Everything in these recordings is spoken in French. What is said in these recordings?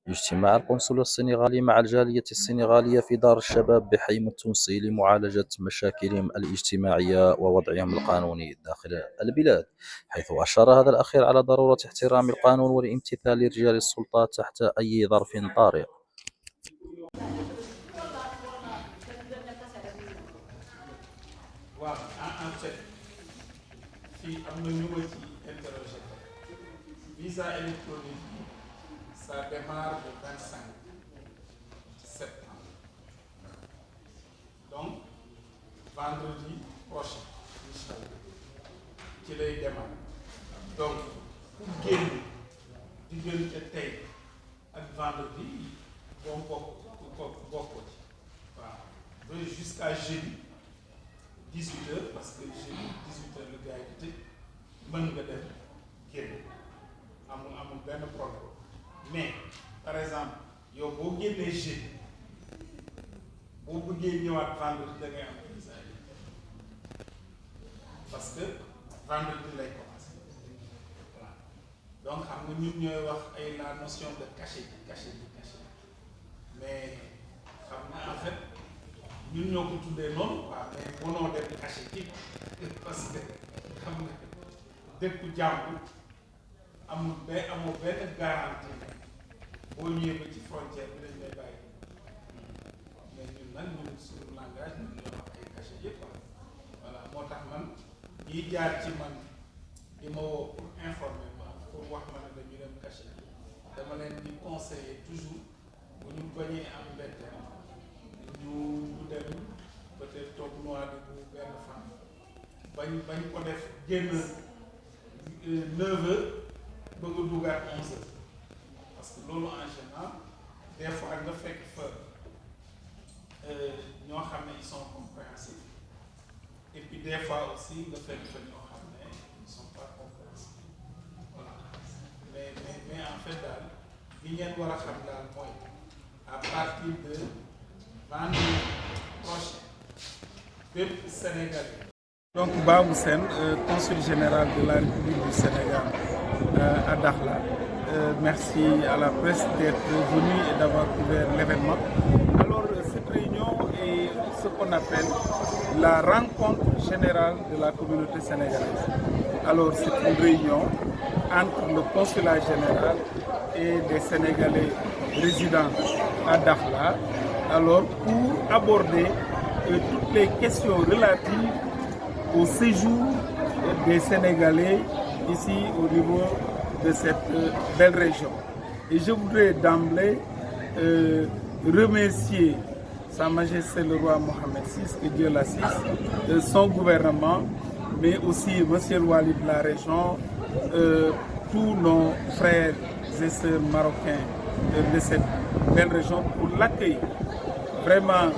اجتماع القنصل السنغالي مع الجالية السنغالية في دار الشباب بحي التونسي لمعالجة مشاكلهم الاجتماعية ووضعهم القانوني داخل البلاد، حيث أشار هذا الأخير على ضرورة احترام القانون والامتثال لرجال السلطة تحت أي ظرف طارئ. waaw en fait fii am na ñu ma ci interroger visa électronique bi ça démarre le 25 septembre donc vendredi prochain inchallah ci lay démarrer donc ku génn diggante tey ak vendredi boo bokk ci waaw ba jusqu'à jeudi 18h parce que jeudi 18h le gars yi di tëj mën nga dem génn amul benn problème mais par exemple yow boo génnee jeudi boo bëggee ñëwaat vendredi da ngay am visa yi parce que vendredi lay commencé voilà donc xam nga ñun ñooy wax ay la notion de cachet mais xam nga en fait ñun ñoo ko tuddee noonu quoi mais mënoo dem caché ci parce que xam nga dëkku jàmbur amoo benn garantie boo ñëwee ba ci frontière bi lañ lay bàyyi mais ñun nag ñun suñu langage ñun ñoo wax ay caché yëpp voilà moo tax man ñiy jaar ci man di ma woo pour informer ma pour wax ma ne dañu dem caché dama leen di conseiller toujours bu ñu bañee am mbetteel ñu dem peut-être toog noir bu benn fan bañ ko def génn 9h bëgg a dugaat 11h parce que loolu en général des fois nga fekk fa ñoo xam ne ils sont compréhensifs et puis des fois aussi nga fekk fa ñoo xam ne ils sont pas compréhensifs voilà mais en fait daal li ngeen war a xam daal mooy à partir de vendredi prochain bépp Sénégalais. Donc Babou Sène, consul général de la République du Sénégal à Dakhla. Merci à la presse d'être venu et d'avoir couvert l'événement. Alors cette réunion est ce qu'on appelle la rencontre générale de la communauté sénégalaise. Alors c'est une réunion entre le consulat général et des Sénégalais résidents à Dakhla. Alors pour aborder toutes les questions relatives au séjour des Sénégalais ici au niveau de cette belle région. Et je voudrais d'emblée remercier Sa Majesté le roi Mohamed VI, que Dieu l'assiste, son gouvernement, mais aussi Monsieur le Wali de la région, tous nos frères et sœurs marocains de cette belle région pour l'accueil vraiment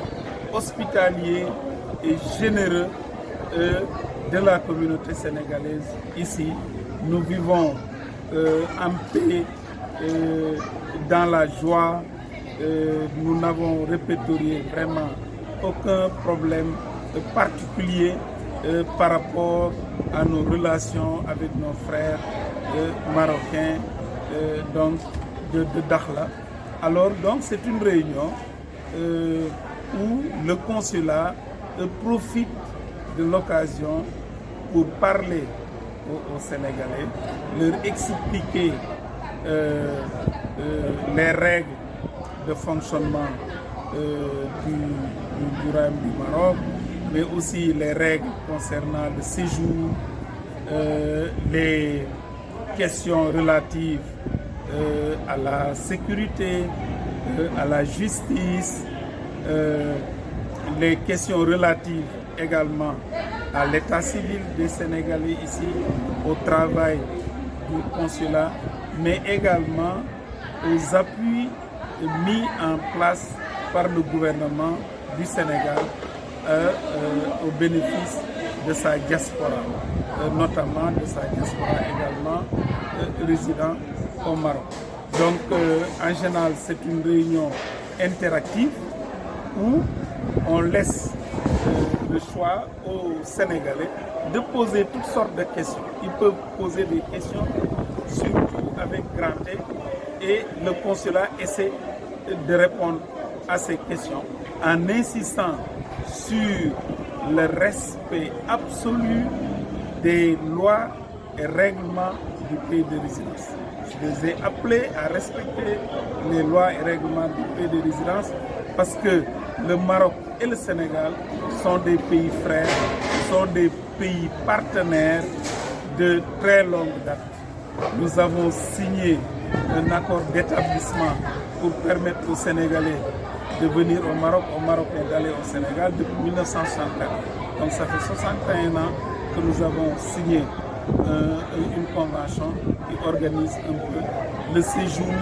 hospitalier et généreux de la communauté sénégalaise ici. Nous vivons en paix, dans la joie. Nous n'avons répertorié vraiment aucun problème particulier par rapport à nos relations avec nos frères marocains donc de Dakhla. Alors donc c'est une réunion où le consulat profite de l'occasion pour parler aux Sénégalais, leur expliquer les règles de fonctionnement du Royaume du Maroc, mais aussi les règles concernant le séjour, les questions relatives à la sécurité, à la justice, les questions relatives également à l'état civil des Sénégalais ici, au travail du consulat, mais également aux appuis mis en place par le gouvernement du Sénégal au bénéfice de sa diaspora, notamment de sa diaspora également résident au Maroc. Donc en général c'est une réunion interactive où on laisse le choix aux Sénégalais de poser toutes sortes de questions. Ils peuvent poser des questions surtout avec grand et le consulat essaie de répondre à ces questions en insistant sur le respect absolu des lois et règlements du pays de résidence. Je les ai appelés à respecter les lois et règlements du pays de résidence parce que le Maroc et le Sénégal sont des pays frères, sont des pays partenaires de très longue date. Nous avons signé un accord d'établissement pour permettre aux Sénégalais de venir au Marocains d'aller au Sénégal depuis 1964. Donc ça fait 61 ans que nous avons signé une convention qui organise un peu le séjour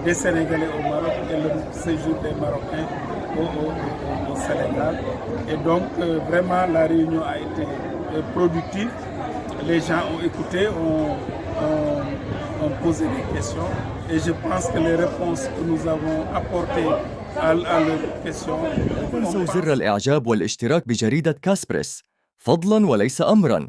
des Sénégalais au Maroc et le séjour des Marocains au Sénégal. Et donc vraiment la réunion a été productive. Les gens ont écouté, ont posé des questions et je pense que les réponses que nous avons apportées à leurs questions. زر الإعجاب والاشتراك بجريدة كاسبرس فضلاً وليس أمراً.